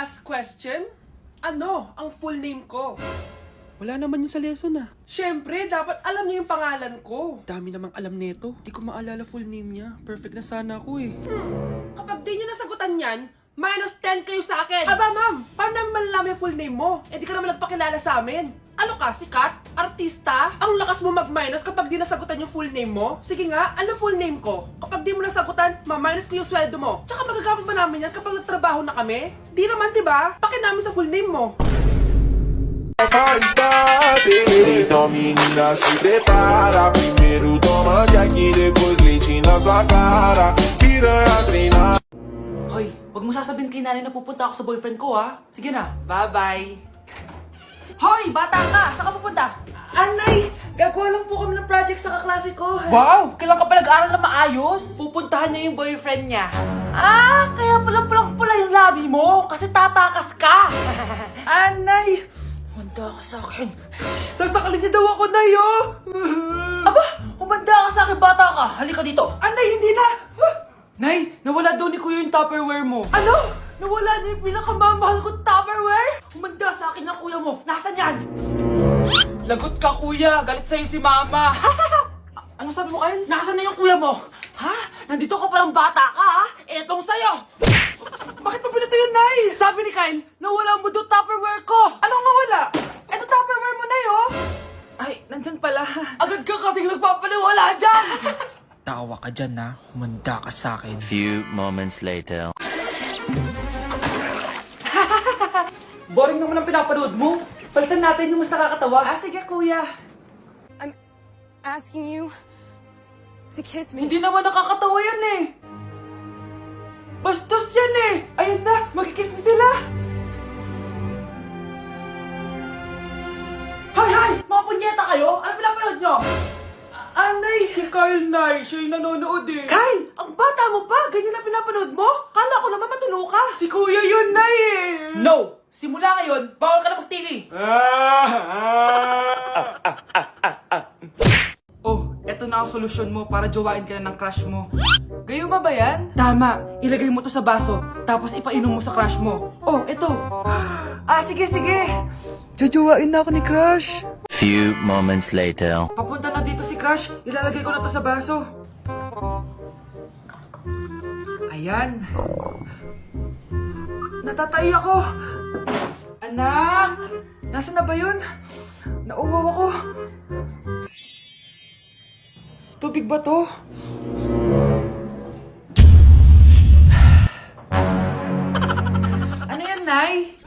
last question? Ano ang full name ko? Wala naman yun sa lesson ah. Siyempre, dapat alam niyo yung pangalan ko. Dami namang alam nito. Di ko maalala full name niya. Perfect na sana ako eh. Kapag di niyo nasagutan yan, minus 10 kayo sa akin. Aba ma'am, paano naman malalaman yung full name mo? Eh di ka naman nagpakilala sa amin. Ano ka, sikat? Artista? Ang lakas mo mag-minus kapag di nasagutan yung full name mo? Sige nga, ano full name ko? Kapag di mo nasagutan, ma-minus ko yung sweldo mo. Tsaka magagamit ba namin yan kapag nagtrabaho na kami? Di naman, diba? Pakin namin sa full name mo. Então menina se prepara. Primeiro toma Jack, depois leite na sua cara. Piranha treinar. Hoy, wag mo sasabihin kay nanay na pupunta ako sa boyfriend ko ha. Sige na, bye-bye. Hoy, bata ka! Saan ka pupunta? Anay, gagawa lang po kami ng project sa kaklase ko. Wow! Kailan ka pa nag-aaral na maayos? Pupuntahan niya yung boyfriend niya. Ah, kaya pala pulang-pula yung labi mo kasi tatakas ka. Anay, Humanda ka sa akin. sasakalin niya daw ako, Nay, oh! Aba, humanda ka sa akin, bata ka. Halika dito. Anay, hindi na! Nay, nawala daw ni Kuya yung Tupperware mo. Ano? Nawala niya yung pinakamamahal kong Tupperware? Humanda sa akin ang kuya mo. Nasaan yan? Lagot ka, kuya. Galit sa'yo si mama. Ano sabi mo, Kyle? Nasaan na yung kuya mo? Ha? Nandito ka palang bata ka, ha? Etong sa'yo. Bakit mo pinito yun, Nay? Sabi ni Kyle, nawala mo doon Tupperware ko. Anong nawala? Eto Tupperware mo, Nay, oh! Ay, nandyan pala. Agad ka kasing nagpapaliwala dyan. Tawa ka dyan ha. Humanda ka sa akin. Few moments later. Boring naman ang pinapanood mo. Palitan natin yung mas nakakatawa. Ah, sige, kuya. Asking you to kiss me. Hindi naman nakakatawa yan eh. Bastos yan eh! Ayun na, magkikiss na sila! Hay, hay! Mga punyeta kayo? Ano pinapanood nyo? Anay! Si Kyle, Nay. Siya yung nanonood eh. Kyle! Ang bata mo pa! Ganyan na pinapanood mo? Kala ko naman matino ka! Si Kuya yun, Nay eh. No! Simula ngayon, bawal ka na mag-TV. Oh, eto na ang solusyon mo para jowain ka na ng crush mo. Gayuma ba yan? Tama. Ilagay mo to sa baso, tapos ipainom mo sa crush mo. Oh, eto. Ah, sige, sige. Jajawain na ako ni Crush! Few moments later. Papunta na dito si crush. Ilalagay ko na to sa baso. Ayan. Natatay ako. Anak! Nasaan na ba yun? Nauwaw ako. Tubig ba to? Ano yan, Nay?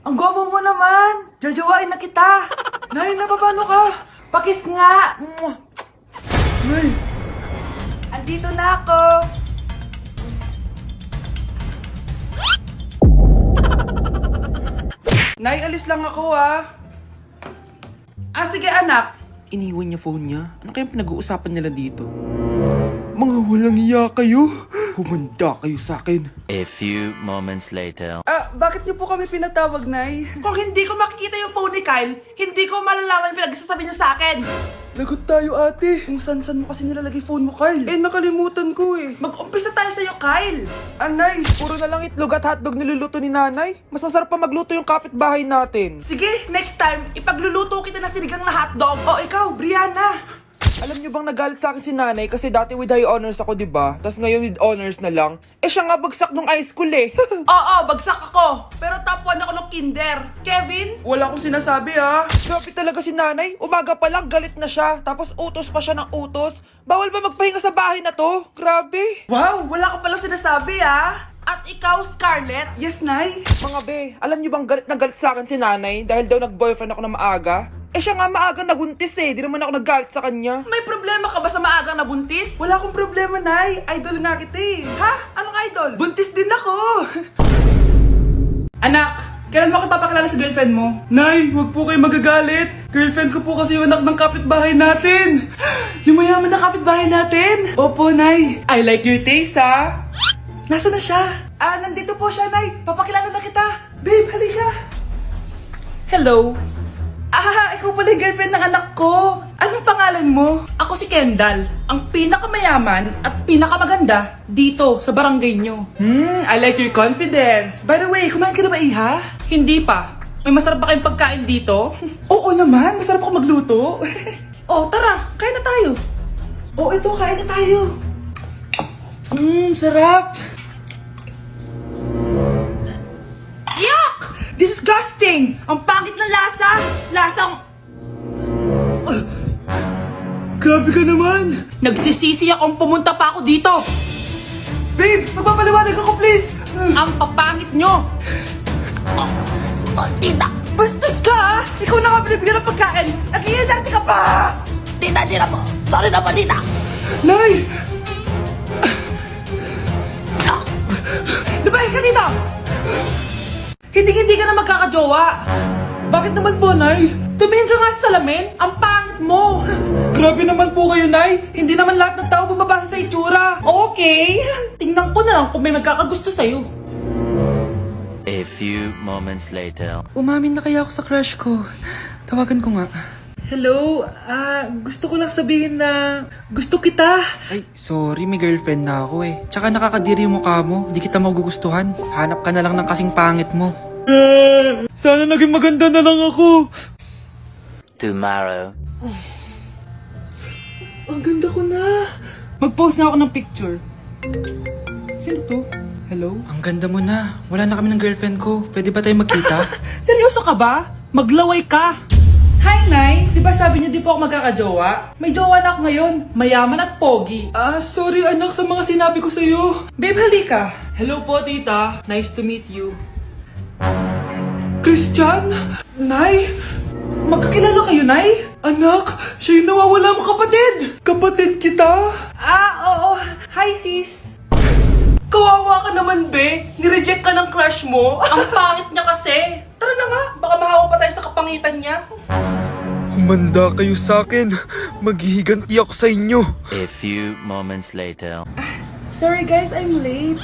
Ang gwapo mo naman! Jajawain na kita! Nay, napapano ka? Pakis nga! Nay! Andito na ako! Nay, alis lang ako ah! Ah, sige anak! Iniwan niya phone niya. Ano kayang pinag-uusapan nila dito? Mga walang iya kayo. Humanda kayo sa akin. A few moments later. Ah, bakit niyo po kami pinatawag, Nay? Kung hindi ko makikita yung phone ni Kyle, hindi ko malalaman yung pinagsasabi niyo sa akin! Lagot tayo ate. Kung san-san mo kasi nilalagay phone mo, Kyle. Eh, nakalimutan ko eh. Mag-umpisa tayo sa'yo, Kyle! Anay, puro na lang itlog at hotdog niluluto ni nanay. Mas masarap pa magluto yung kapitbahay natin. Sige, next time, ipagluluto kita ng sinigang na hotdog. O ikaw, Brianna! Alam niyo bang nagalit sa akin si nanay kasi dati with high honors ako, di ba? Tapos ngayon with honors na lang. Eh siya nga bagsak nung high school eh. Oo, bagsak ako. Pero top 1 ako ng kinder. Kevin? Wala akong sinasabi ha. Grabe talaga si nanay. Umaga pa lang galit na siya. Tapos utos pa siya ng utos. Bawal ba magpahinga sa bahay na to? Grabe. Wow, wala ka palang sinasabi ah. At ikaw, Scarlett? Yes, Nay. Mga be, alam niyo bang galit na galit sa akin si nanay dahil daw nag-boyfriend ako na maaga? Eh siya nga maaga nabuntis eh, di naman ako naggalit sa kanya. May problema ka ba sa maagang nabuntis? Wala akong problema, Nay. Idol nga kita eh. Ha? Anong idol? Buntis din ako. Anak! Kailan mo ako papakilala sa girlfriend mo? Nay, wag po kayo magagalit. Girlfriend ko po kasi yung anak ng kapitbahay natin. Yung mayaman na kapitbahay natin. Opo, Nay. I like your taste, ha? Nasaan na siya? Ah, nandito po siya, Nay. Papakilala na kita. Babe, halika. Hello. Ah, ikaw pala yung girlfriend ng anak ko. Anong Anong pangalan mo? Ako si Kendall, ang pinakamayaman at pinakamaganda dito sa barangay nyo. I like your confidence. By the way, kumain ka na ba, Iha? Hindi pa. May masarap ba kayong pagkain dito? Oo naman, masarap ako magluto. Oh, tara, kain na tayo. Oh, ito, kain na tayo. Sarap. Yuck! Disgusting! Ang pangit na lasa! Lasang... Grabe ka naman! Nagsisisi akong pumunta pa ako dito! Babe, magpapaliwanag ako please! Ang papangit nyo! Tita! Bastos ka! Ikaw na nga binibigyan ng pagkain! Nag-iinarte ka pa! Tita po! Sorry na po, tita! Nay! Lumayas ka dito! Hindi ka na magkakajowa! Bakit naman po, Nay? Tumingin ka nga sa salamin! Ang pangit mo! Grabe naman po kayo, Nay! Hindi naman lahat ng tao bumabasa sa itsura! Okay! Tingnan ko na lang kung may magkakagusto sa'yo. A few moments later. Umamin na kaya ako sa crush ko. Tawagan ko nga. Hello? Gusto ko lang sabihin na gusto kita. Ay, sorry, may girlfriend na ako eh. Tsaka nakakadiri yung mukha mo, di kita magugustuhan. Hanap ka na lang ng kasing pangit mo. Sana naging maganda na lang ako. Tomorrow. Ang ganda ko na. Mag-post na ako ng picture. Sino to? Hello? Ang ganda mo na. Wala na kami ng girlfriend ko. Pwede ba tayo magkita? Seryoso ka ba? Maglaway ka. Hi, Nay! Di ba sabi niyo di po ako magkakajowa? May jowa na ako ngayon. Mayaman at pogi. Sorry anak sa mga sinabi ko sa'yo. Babe, halika. Hello po, tita. Nice to meet you. Christian? Nay? Magkakilala kayo, Nay? Anak, siya yung nawawala mo kapatid. Kapatid kita? Oo. Hi, sis. Kawawa ka naman, be. Nireject ka ng crush mo. Ang pangit niya kasi. Tara na nga, baka mahawa pa tayo sa kapangitan niya. Humanda kayo sa akin. Maghihiganti ako sa inyo. A few moments later. Sorry guys, I'm late.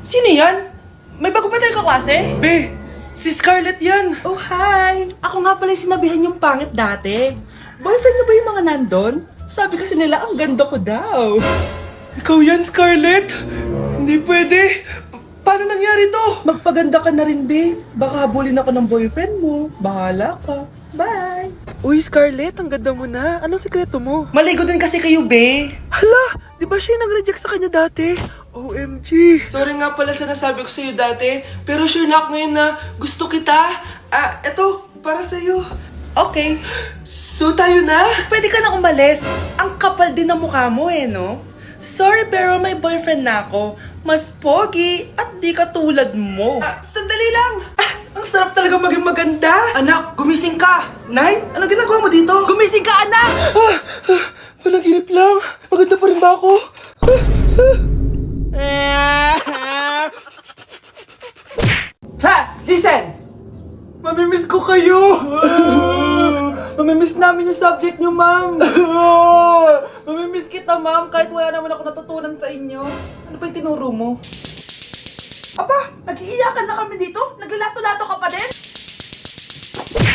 Sino yan? May bago ba tayong kaklase? Be, si Scarlett yan. Oh, hi! Ako nga pala yung sinabihan yung pangit dati. Boyfriend niyo ba yung mga nandun? Sabi kasi nila, ang ganda ko daw. Ikaw yan, Scarlett? Hindi pwede. Paano nangyari to? Magpaganda ka na rin, be. Baka habulin ako ng boyfriend mo. Bahala ka. Bye! Uy, Scarlett, ang ganda mo na. Anong sikreto mo? Maligo din kasi kayo, be. Hala, di ba siya yung nag-reject sa kanya dati? OMG. Sorry nga pala sa nasabi ko sa'yo dati, pero sure na ako ngayon na gusto kita. Eto, para sa'yo. Okay. So tayo na? Pwede ka na umalis. Ang kapal din ng mukha mo eh, no? Sorry pero may boyfriend na ako. Mas pogi at di katulad mo. Sandali lang. Ang sarap talaga maging maganda. Anak, gumising ka. Nay, ano ginagawa mo dito? Gumising ka, anak! Panaginip lang. Maganda pa rin ba ako? Class, listen! Mamimiss ko kayo. Mamimiss namin yung subject nyo, ma'am. Mamimiss kita, ma'am, kahit wala naman ako natutunan sa inyo. Ano ba yung tinuro mo? Aba, nag-iiyakan na kami dito? Naglalato-lato ka pa din?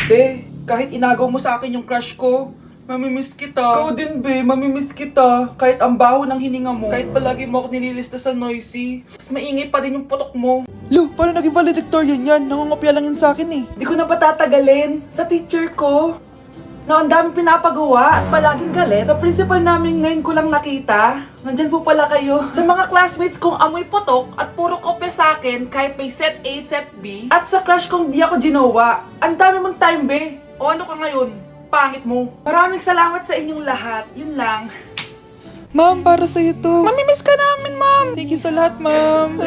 Be, kahit inagaw mo sa akin yung crush ko, mamimiss kita. Ikaw din, be, mamimiss kita. Kahit ang baho ng hininga mo, kahit palagi mo ako nililista sa noisy, mas maingay pa din yung putok mo. Lo, paano naging valedictorian yan? Nangungopia lang yan sa akin eh. Di ko na patatagalin sa teacher ko na ang daming pinapagawa at palaging galit. Sa principal namin ngayon ko lang nakita. Nandyan po pala kayo. Sa mga classmates kong amoy putok at puro kopya sa akin kahit may set A, set B. At sa crush kong di ako ginawa. Ang dami mong time, be. O ano ka ngayon? Pangit mo. Maraming salamat sa inyong lahat. Yun lang. Ma'am, para sa'yo to. Mamimiss ka namin, ma'am. Thank you sa lahat, ma'am.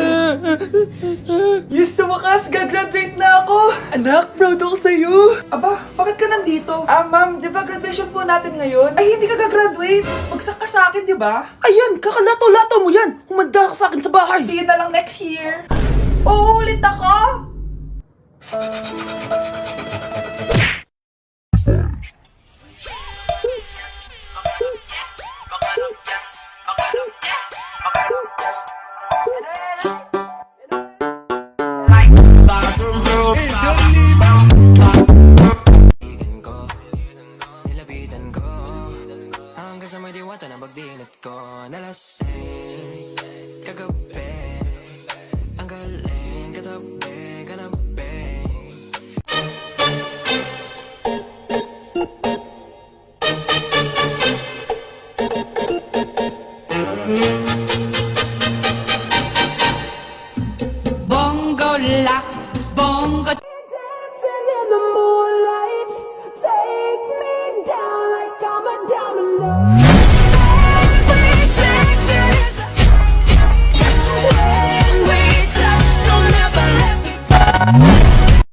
Yes, sa wakas, gagraduate na ako! Anak, proud ako sa'yo. Aba, bakit ka nandito? Ma'am, di ba graduation po natin ngayon? Ay, hindi ka gagraduate! Bagsak ka sa akin, di ba? Ayan, kakalato-lato mo yan. Humanda ka sa akin sa bahay. See you na lang next year! Uulit ako! Bongo la, bongo